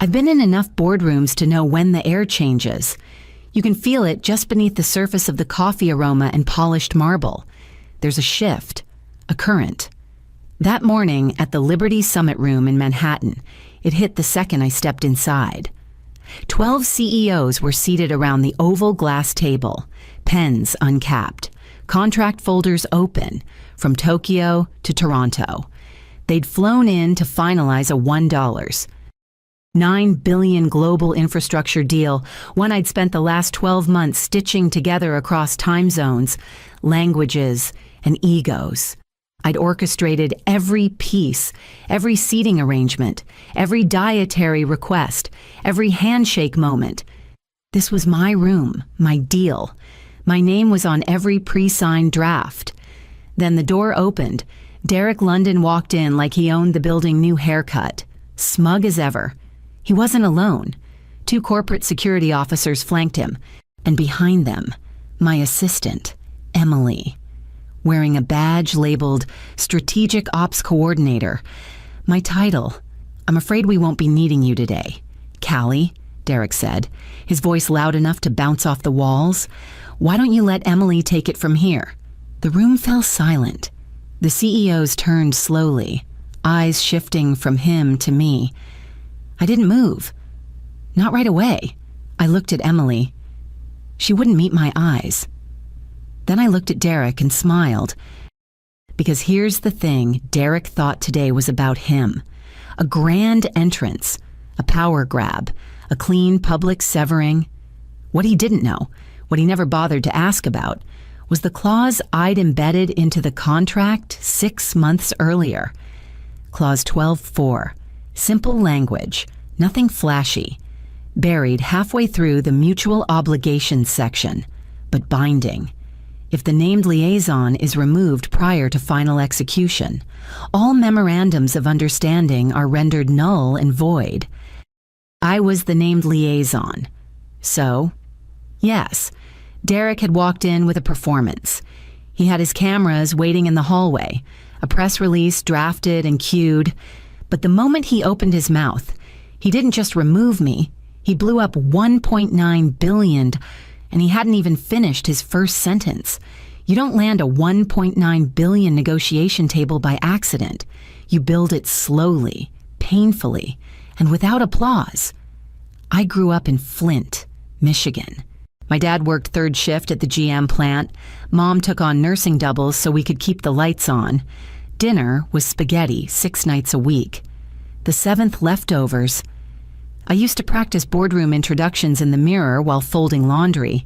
I've been in enough boardrooms to know when the air changes. You can feel it just beneath the surface of the coffee aroma and polished marble. There's a shift, a current. That morning at the Liberty Summit Room in Manhattan, it hit the second I stepped inside. 12 CEOs were seated around the oval glass table, pens uncapped, contract folders open, from Tokyo to Toronto. They'd flown in to finalize a $9 billion global infrastructure deal, one I'd spent the last 12 months stitching together across time zones, languages, and egos. I'd orchestrated every piece, every seating arrangement, every dietary request, every handshake moment. This was my room, my deal. My name was on every pre-signed draft. Then the door opened. Derek London walked in like he owned the building new haircut, smug as ever. He wasn't alone. 2 corporate security officers flanked him, and behind them, my assistant, Emily, wearing a badge labeled Strategic Ops Coordinator. My title, "I'm afraid we won't be needing you today." "Callie," Derek said, his voice loud enough to bounce off the walls, "why don't you let Emily take it from here?" The room fell silent. The CEOs turned slowly, eyes shifting from him to me. I didn't move. Not right away. I looked at Emily. She wouldn't meet my eyes. Then I looked at Derek and smiled. Because here's the thing Derek thought today was about him. A grand entrance, a power grab, a clean public severing. What he didn't know, what he never bothered to ask about, was the clause I'd embedded into the contract 6 months earlier. Clause 12.4. Simple language, nothing flashy, buried halfway through the mutual obligations section, but binding. If the named liaison is removed prior to final execution, all memorandums of understanding are rendered null and void. I was the named liaison. So, yes, Derek had walked in with a performance. He had his cameras waiting in the hallway, a press release drafted and queued. But the moment he opened his mouth, he didn't just remove me, he blew up $1.9 billion, and he hadn't even finished his first sentence. You don't land a $1.9 billion negotiation table by accident. You build it slowly, painfully, and without applause. I grew up in Flint, Michigan. My dad worked 3rd shift at the GM plant. Mom took on nursing doubles so we could keep the lights on. Dinner was spaghetti 6 nights a week. The 7th leftovers. I used to practice boardroom introductions in the mirror while folding laundry.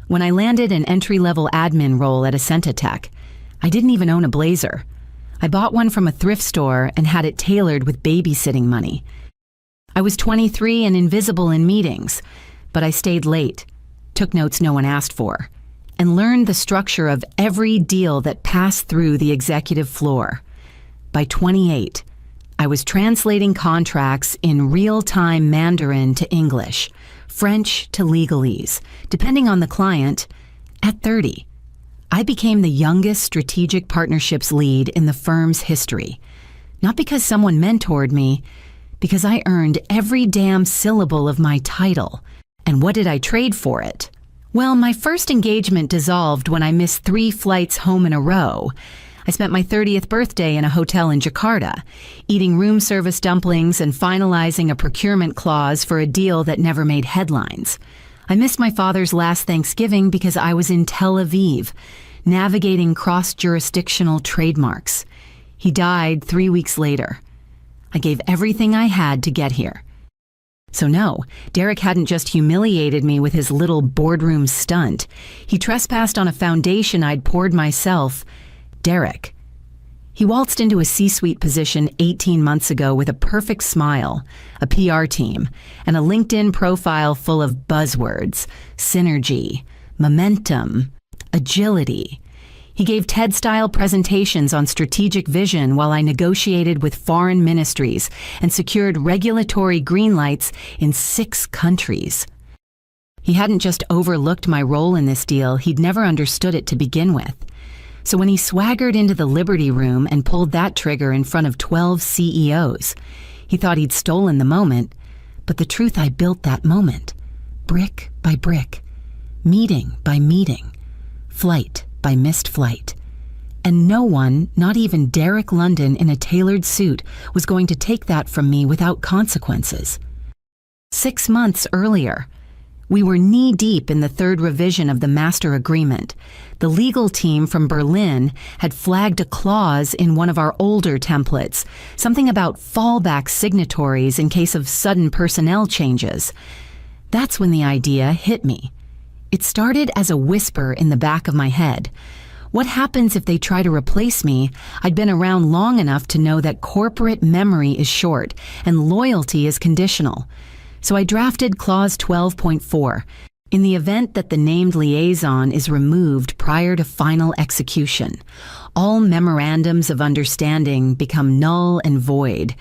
When I landed an entry-level admin role at Ascentitech, I didn't even own a blazer. I bought one from a thrift store and had it tailored with babysitting money. I was 23 and invisible in meetings, but I stayed late, took notes no one asked for, and learned the structure of every deal that passed through the executive floor. By 28, I was translating contracts in real-time Mandarin to English, French to legalese, depending on the client. At 30, I became the youngest strategic partnerships lead in the firm's history. Not because someone mentored me, because I earned every damn syllable of my title. And what did I trade for it? Well, my first engagement dissolved when I missed 3 flights home in a row. I spent my 30th birthday in a hotel in Jakarta, eating room service dumplings and finalizing a procurement clause for a deal that never made headlines. I missed my father's last Thanksgiving because I was in Tel Aviv, navigating cross-jurisdictional trademarks. He died 3 weeks later. I gave everything I had to get here. So no, Derek hadn't just humiliated me with his little boardroom stunt. He trespassed on a foundation I'd poured myself. Derek. He waltzed into a C-suite position 18 months ago with a perfect smile, a PR team, and a LinkedIn profile full of buzzwords, synergy, momentum, agility. He gave TED-style presentations on strategic vision while I negotiated with foreign ministries and secured regulatory green lights in 6 countries. He hadn't just overlooked my role in this deal, he'd never understood it to begin with. So when he swaggered into the Liberty Room and pulled that trigger in front of 12 CEOs, he thought he'd stolen the moment, but the truth I built that moment, brick by brick, meeting by meeting, flight by missed flight. And no one, not even Derek London in a tailored suit, was going to take that from me without consequences. 6 months earlier, we were knee-deep in the third revision of the master agreement. The legal team from Berlin had flagged a clause in one of our older templates, something about fallback signatories in case of sudden personnel changes. That's when the idea hit me. It started as a whisper in the back of my head. What happens if they try to replace me? I'd been around long enough to know that corporate memory is short and loyalty is conditional. So I drafted Clause 12.4. In the event that the named liaison is removed prior to final execution, all memorandums of understanding become null and void.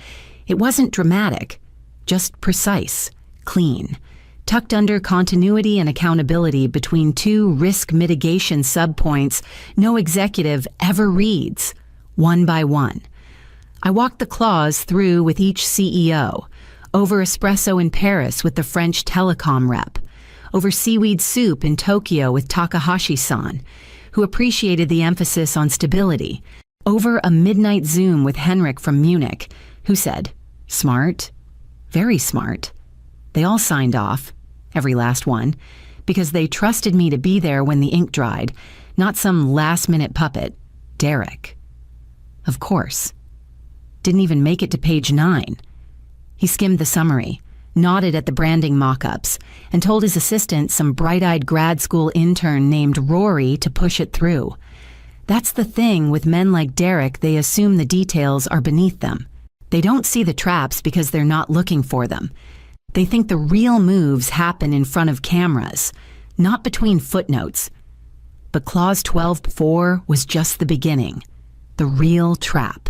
It wasn't dramatic, just precise, clean, tucked under continuity and accountability between two risk mitigation subpoints no executive ever reads, one by one. I walked the clause through with each CEO, over espresso in Paris with the French telecom rep, over seaweed soup in Tokyo with Takahashi-san, who appreciated the emphasis on stability, over a midnight Zoom with Henrik from Munich, who said, "Smart, very smart." They all signed off, every last one, because they trusted me to be there when the ink dried, not some last-minute puppet, Derek. Of course. Didn't even make it to page 9. He skimmed the summary, nodded at the branding mock-ups, and told his assistant, some bright-eyed grad school intern named Rory, to push it through. That's the thing with men like Derek, they assume the details are beneath them. They don't see the traps because they're not looking for them. They think the real moves happen in front of cameras, not between footnotes. But Clause 12.4 was just the beginning, the real trap.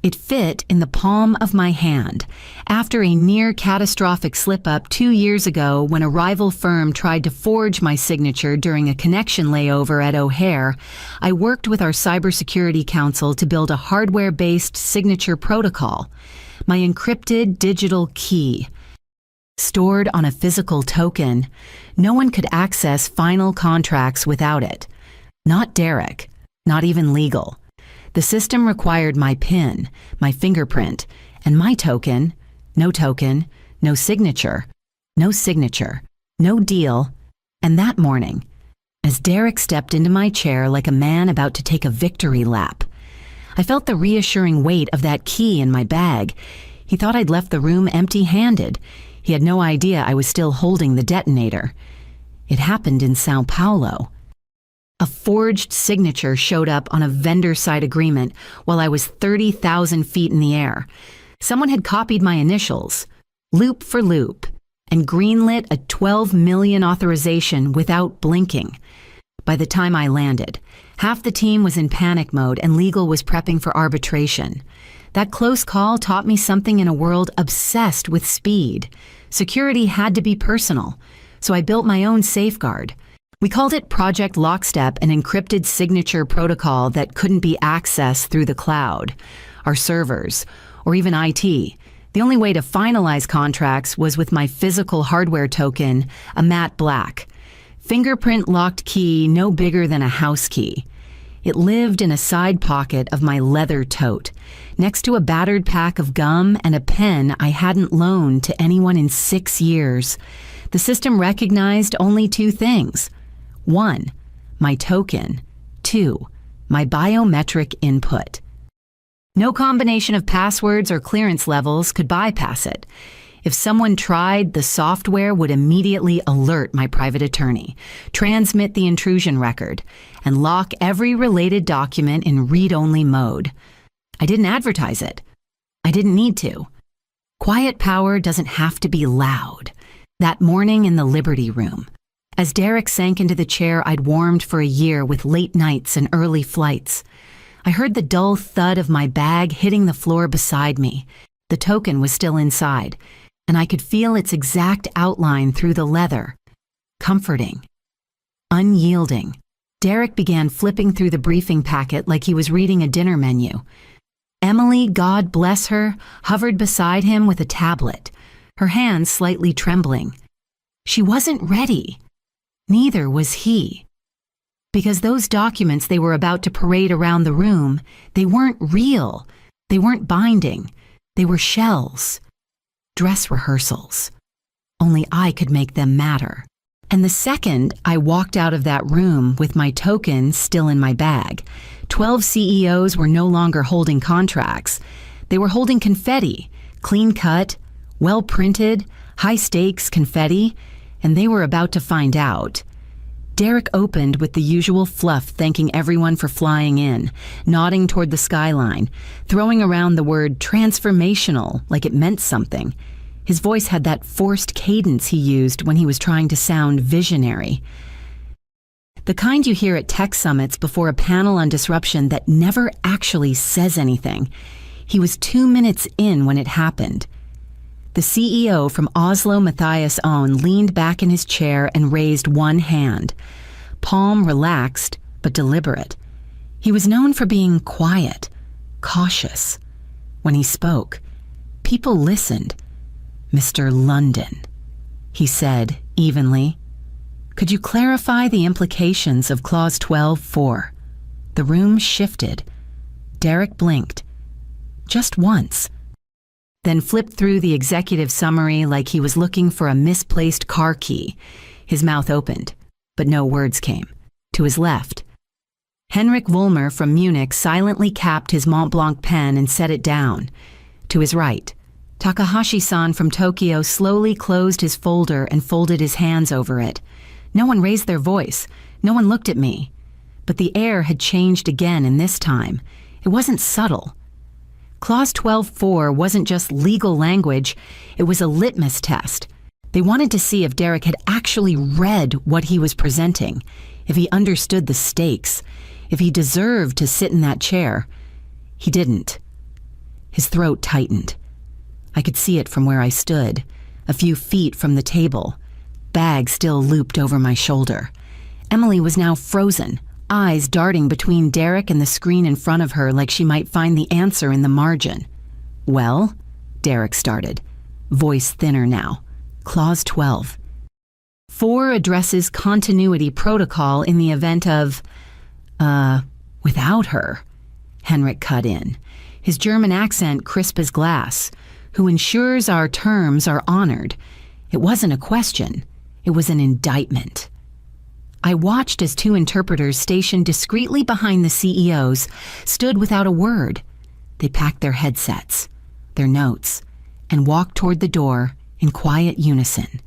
It fit in the palm of my hand after a near-catastrophic slip-up 2 years ago when a rival firm tried to forge my signature during a connection layover at O'Hare. I worked with our cybersecurity council to build a hardware-based signature protocol, my encrypted digital key. Stored on a physical token, no one could access final contracts without it. Not Derek, not even legal. The system required my PIN, my fingerprint, and my token, no signature, no deal. And that morning, as Derek stepped into my chair like a man about to take a victory lap, I felt the reassuring weight of that key in my bag. He thought I'd left the room empty-handed. He had no idea I was still holding the detonator. It happened in Sao Paulo. A forged signature showed up on a vendor-side agreement while I was 30,000 feet in the air. Someone had copied my initials, loop for loop, and greenlit a 12 million authorization without blinking. By the time I landed, half the team was in panic mode and legal was prepping for arbitration. That close call taught me something in a world obsessed with speed. Security had to be personal, so I built my own safeguard. We called it Project Lockstep, an encrypted signature protocol that couldn't be accessed through the cloud, our servers, or even IT. The only way to finalize contracts was with my physical hardware token, a matte black. Fingerprint-locked key no bigger than a house key. It lived in a side pocket of my leather tote, next to a battered pack of gum and a pen I hadn't loaned to anyone in 6 years. The system recognized only 2 things. 1, my token. 2, my biometric input. No combination of passwords or clearance levels could bypass it. If someone tried, the software would immediately alert my private attorney, transmit the intrusion record, and lock every related document in read-only mode. I didn't advertise it. I didn't need to. Quiet power doesn't have to be loud. That morning in the Liberty Room, as Derek sank into the chair I'd warmed for a year with late nights and early flights, I heard the dull thud of my bag hitting the floor beside me. The token was still inside, and I could feel its exact outline through the leather. Comforting. Unyielding. Derek began flipping through the briefing packet like he was reading a dinner menu. Emily, God bless her, hovered beside him with a tablet. her hands slightly trembling. She wasn't ready. Neither was he. Because those documents they were about to parade around the room, they weren't real. They weren't binding. They were shells. Dress rehearsals. Only I could make them matter. And the second I walked out of that room with my token still in my bag, 12 CEOs were no longer holding contracts. They were holding confetti, clean-cut, well-printed, high-stakes confetti, and they were about to find out. Derek opened with the usual fluff, thanking everyone for flying in, nodding toward the skyline, throwing around the word transformational like it meant something. His voice had that forced cadence he used when he was trying to sound visionary. The kind you hear at tech summits before a panel on disruption that never actually says anything. He was 2 minutes in when it happened. The CEO from Oslo Matthias Oehn leaned back in his chair and raised one hand, palm relaxed but deliberate. He was known for being quiet, cautious. When he spoke, people listened. "Mr. London," he said evenly. "Could you clarify the implications of Clause 12.4? The room shifted. Derek blinked. Just once. Then flipped through the executive summary like he was looking for a misplaced car key. His mouth opened, but no words came. To his left, Henrik Vollmer from Munich silently capped his Mont Blanc pen and set it down. To his right, Takahashi-san from Tokyo slowly closed his folder and folded his hands over it. No one raised their voice. No one looked at me. But the air had changed again, and this time, it wasn't subtle. Clause 12.4 wasn't just legal language, it was a litmus test. They wanted to see if Derek had actually read what he was presenting, if he understood the stakes, if he deserved to sit in that chair. He didn't. His throat tightened. I could see it from where I stood, a few feet from the table, bag still looped over my shoulder. Emily was now frozen, eyes darting between Derek and the screen in front of her like she might find the answer in the margin. "Well," Derek started, voice thinner now. Clause 12. 4 addresses continuity protocol in the event of, without her, Henrik cut in, his German accent crisp as glass, who ensures our terms are honored. It wasn't a question. It was an indictment. I watched as 2 interpreters stationed discreetly behind the CEOs stood without a word. They packed their headsets, their notes, and walked toward the door in quiet unison.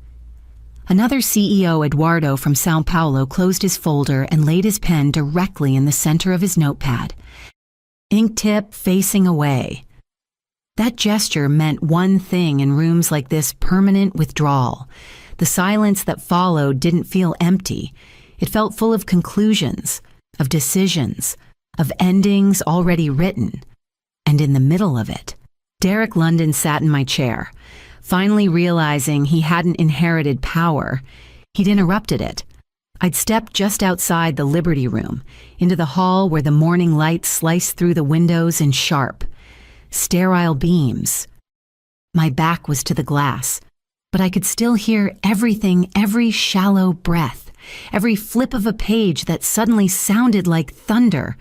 Another CEO, Eduardo from Sao Paulo, closed his folder and laid his pen directly in the center of his notepad, ink tip facing away. That gesture meant one thing in rooms like this: permanent withdrawal. The silence that followed didn't feel empty. It felt full of conclusions, of decisions, of endings already written. And in the middle of it, Derek London sat in my chair. Finally realizing he hadn't inherited power, he'd interrupted it. I'd stepped just outside the Liberty Room, into the hall where the morning light sliced through the windows in sharp, sterile beams. My back was to the glass, but I could still hear everything, every shallow breath, every flip of a page that suddenly sounded like thunder.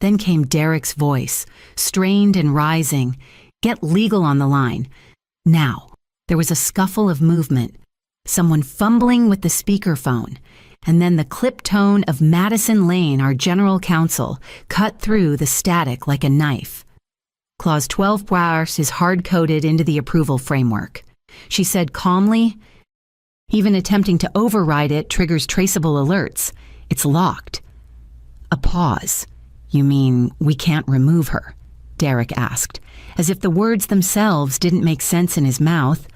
Then came Derek's voice, strained and rising. "Get legal on the line. Now." There was a scuffle of movement, someone fumbling with the speakerphone, and then the clip tone of Madison Lane, our general counsel, cut through the static like a knife. Clause 12 is hard-coded into the approval framework. She said calmly, "Even attempting to override it triggers traceable alerts. It's locked." A pause. "You mean we can't remove her?" Derek asked, as if the words themselves didn't make sense in his mouth.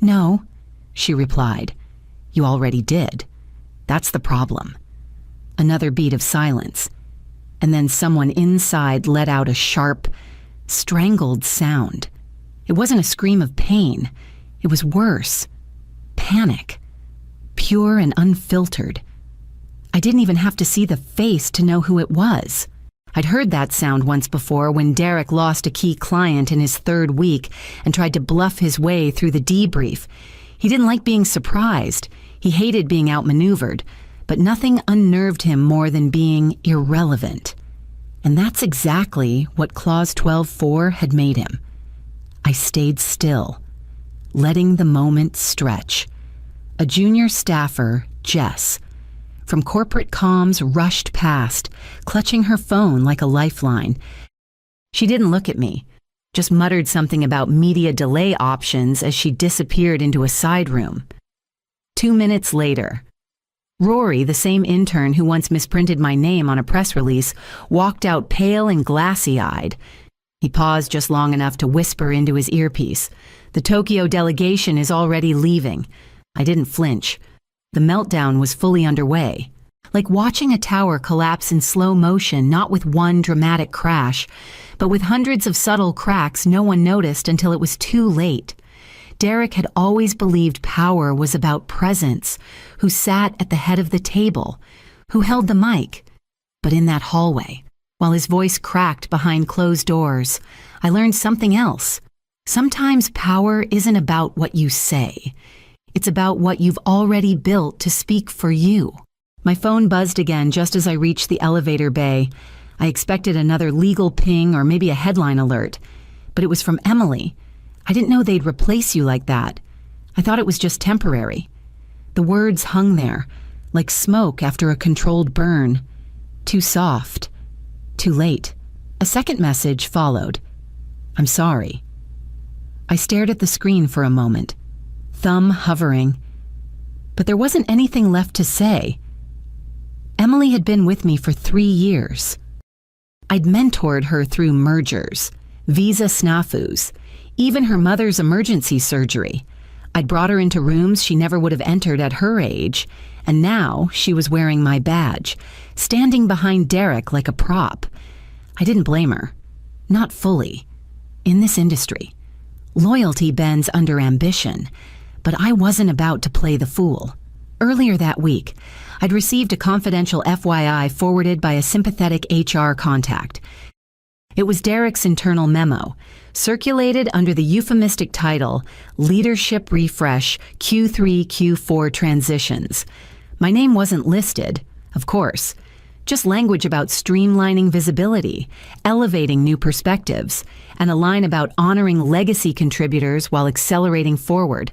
"No," she replied. "You already did. That's the problem." Another beat of silence, and then someone inside let out a sharp, strangled sound. It wasn't a scream of pain. It was worse. Panic. Pure and unfiltered. I didn't even have to see the face to know who it was. I'd heard that sound once before when Derek lost a key client in his third week and tried to bluff his way through the debrief. He didn't like being surprised. He hated being outmaneuvered, but nothing unnerved him more than being irrelevant. And that's exactly what Clause 12.4 had made him. I stayed still, letting the moment stretch. A junior staffer, Jess, from corporate comms rushed past, clutching her phone like a lifeline. She didn't look at me, just muttered something about media delay options as she disappeared into a side room. 2 minutes later, Rory, the same intern who once misprinted my name on a press release, walked out pale and glassy-eyed. He paused just long enough to whisper into his earpiece, "The Tokyo delegation is already leaving." I didn't flinch. The meltdown was fully underway. Like watching a tower collapse in slow motion, not with one dramatic crash, but with hundreds of subtle cracks no one noticed until it was too late. Derek had always believed power was about presence, who sat at the head of the table, who held the mic. But in that hallway, while his voice cracked behind closed doors, I learned something else. Sometimes power isn't about what you say. It's about what you've already built to speak for you. My phone buzzed again just as I reached the elevator bay. I expected another legal ping or maybe a headline alert, but it was from Emily. I didn't know they'd replace you like that. I thought it was just temporary. The words hung there, like smoke after a controlled burn. Too soft. Too late. A second message followed. "I'm sorry." I stared at the screen for a moment, thumb hovering. But there wasn't anything left to say. Emily had been with me for 3 years. I'd mentored her through mergers, visa snafus, even her mother's emergency surgery. I'd brought her into rooms she never would have entered at her age, and now she was wearing my badge, standing behind Derek like a prop. I didn't blame her. Not fully. In this industry, loyalty bends under ambition, but I wasn't about to play the fool. Earlier that week, I'd received a confidential FYI forwarded by a sympathetic HR contact. It was Derek's internal memo, circulated under the euphemistic title, Leadership Refresh Q3 Q4 Transitions. My name wasn't listed, of course, just language about streamlining visibility, elevating new perspectives, and a line about honoring legacy contributors while accelerating forward.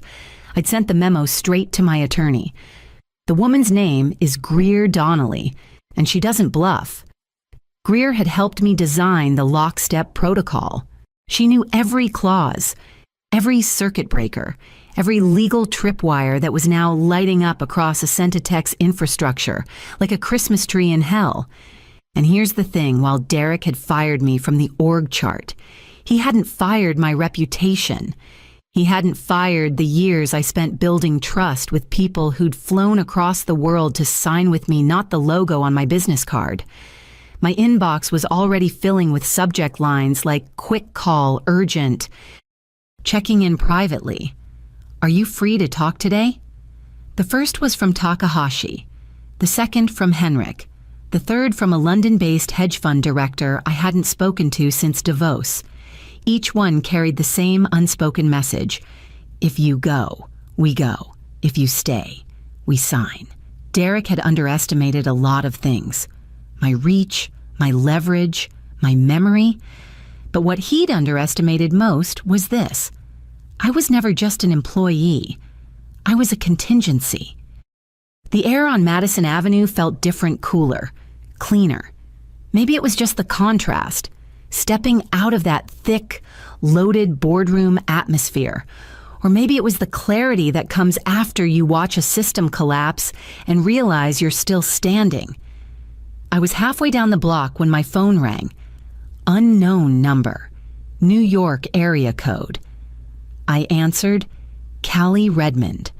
I'd sent the memo straight to my attorney. The woman's name is Greer Donnelly, and she doesn't bluff. Greer had helped me design the lockstep protocol. She knew every clause, every circuit breaker, every legal tripwire that was now lighting up across Ascentitech's infrastructure like a Christmas tree in hell. And here's the thing, while Derek had fired me from the org chart, he hadn't fired my reputation. He hadn't fired the years I spent building trust with people who'd flown across the world to sign with me, not the logo on my business card. My inbox was already filling with subject lines like quick call, urgent, checking in privately. Are you free to talk today? The first was from Takahashi, the second from Henrik, the third from a London-based hedge fund director I hadn't spoken to since Davos. Each one carried the same unspoken message. If you go, we go. If you stay, we sign. Derek had underestimated a lot of things. My reach, my leverage, my memory. But what he'd underestimated most was this. I was never just an employee. I was a contingency. The air on Madison Avenue felt different, cooler, cleaner. Maybe it was just the contrast, stepping out of that thick, loaded boardroom atmosphere. Or maybe it was the clarity that comes after you watch a system collapse and realize you're still standing. I was halfway down the block when my phone rang. Unknown number. New York area code. I answered, Callie Redmond.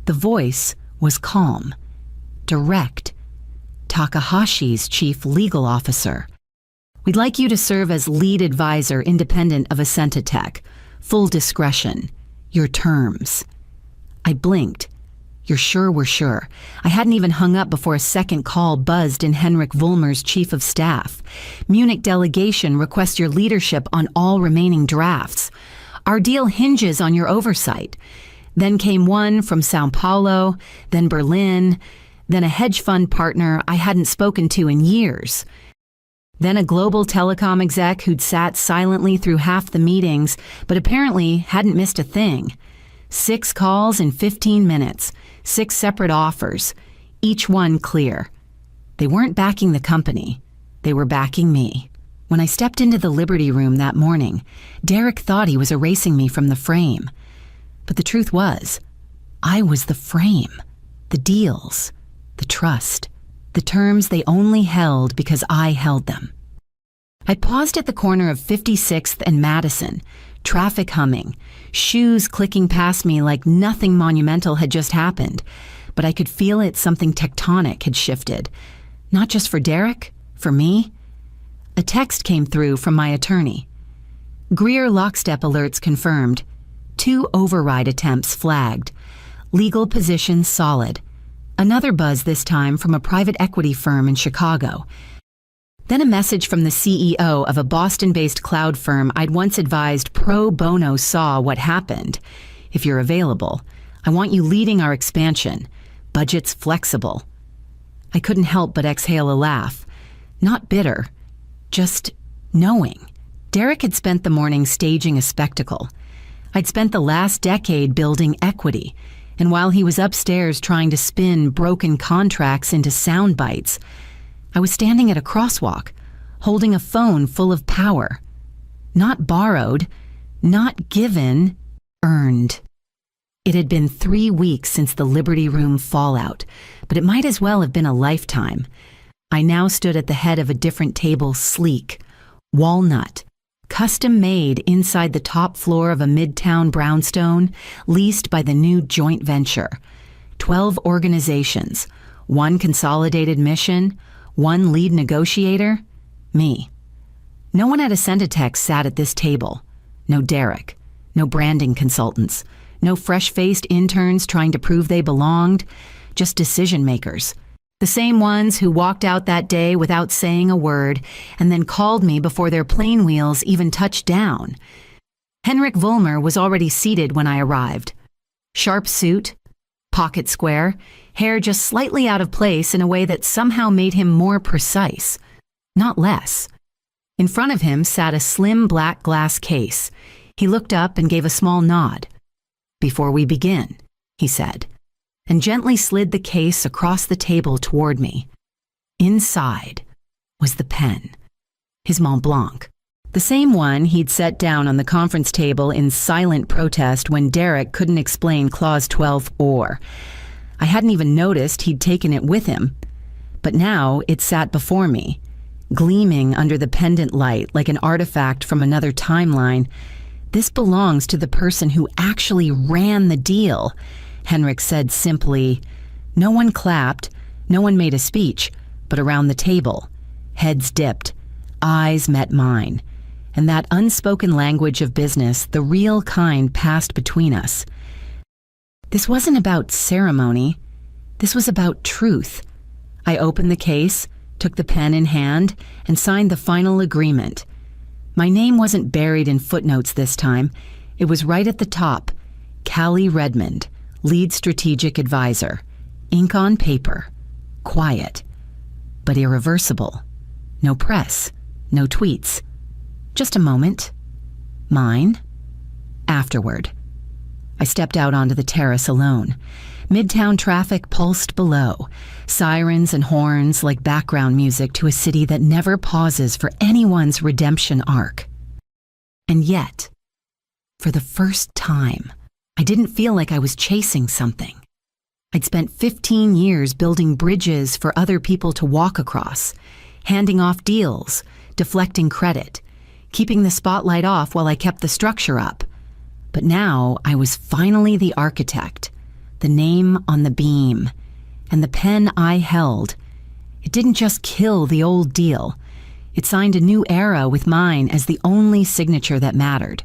The voice was calm, direct. Takahashi's chief legal officer. We'd like you to serve as lead advisor independent of Ascentitech. Full discretion. Your terms. I blinked. You're sure we're sure. I hadn't even hung up before a second call buzzed in Henrik Vollmer's chief of staff. Munich delegation requests your leadership on all remaining drafts. Our deal hinges on your oversight. Then came one from Sao Paulo, then Berlin, then a hedge fund partner I hadn't spoken to in years. Then a global telecom exec who'd sat silently through half the meetings, but apparently hadn't missed a thing. 6 calls in 15 minutes, 6 separate offers, each one clear. They weren't backing the company. They were backing me. When I stepped into the Liberty Room that morning, Derek thought he was erasing me from the frame. But the truth was, I was the frame, the deals, the trust, the terms they only held because I held them. I paused at the corner of 56th and Madison, traffic humming, shoes clicking past me like nothing monumental had just happened, but I could feel it, something tectonic had shifted. Not just for Derek, for me. A text came through from my attorney. Greer lockstep alerts confirmed. 2 override attempts flagged. Legal position solid. Another buzz this time from a private equity firm in Chicago. Then a message from the CEO of a Boston-based cloud firm I'd once advised pro bono saw what happened. If you're available, I want you leading our expansion. Budget's flexible. I couldn't help but exhale a laugh. Not bitter, just knowing. Derek had spent the morning staging a spectacle. I'd spent the last decade building equity, and while he was upstairs trying to spin broken contracts into sound bites, I was standing at a crosswalk, holding a phone full of power. Not borrowed, not given, earned. It had been 3 weeks since the Liberty Room fallout, but it might as well have been a lifetime. I now stood at the head of a different table, sleek, walnut, custom-made inside the top floor of a midtown brownstone leased by the new joint venture. 12 organizations, 1 consolidated mission, 1 lead negotiator, me. No one at Ascendatex sat at this table. No Derek, no branding consultants, no fresh-faced interns trying to prove they belonged, just decision-makers. The same ones who walked out that day without saying a word and then called me before their plane wheels even touched down. Henrik Vollmer was already seated when I arrived. Sharp suit, pocket square, hair just slightly out of place in a way that somehow made him more precise, not less. In front of him sat a slim black glass case. He looked up and gave a small nod. "Before we begin," he said, and gently slid the case across the table toward me. Inside was the pen, his Mont Blanc, the same one he'd set down on the conference table in silent protest when Derek couldn't explain Clause 12 or. I hadn't even noticed he'd taken it with him, but now it sat before me, gleaming under the pendant light like an artifact from another timeline. "This belongs to the person who actually ran the deal," Henrik said simply. No one clapped, no one made a speech, but around the table, heads dipped, eyes met mine, and that unspoken language of business, the real kind, passed between us. This wasn't about ceremony. This was about truth. I opened the case, took the pen in hand, and signed the final agreement. My name wasn't buried in footnotes this time. It was right at the top. Callie Redmond, lead strategic advisor. Ink on paper. Quiet. But irreversible. No press. No tweets. Just a moment. Mine. Afterward. I stepped out onto the terrace alone. Midtown traffic pulsed below, sirens and horns like background music to a city that never pauses for anyone's redemption arc. And yet, for the first time, I didn't feel like I was chasing something. I'd spent 15 years building bridges for other people to walk across, handing off deals, deflecting credit, keeping the spotlight off while I kept the structure up. But now I was finally the architect, the name on the beam, and the pen I held. It didn't just kill the old deal. It signed a new era with mine as the only signature that mattered.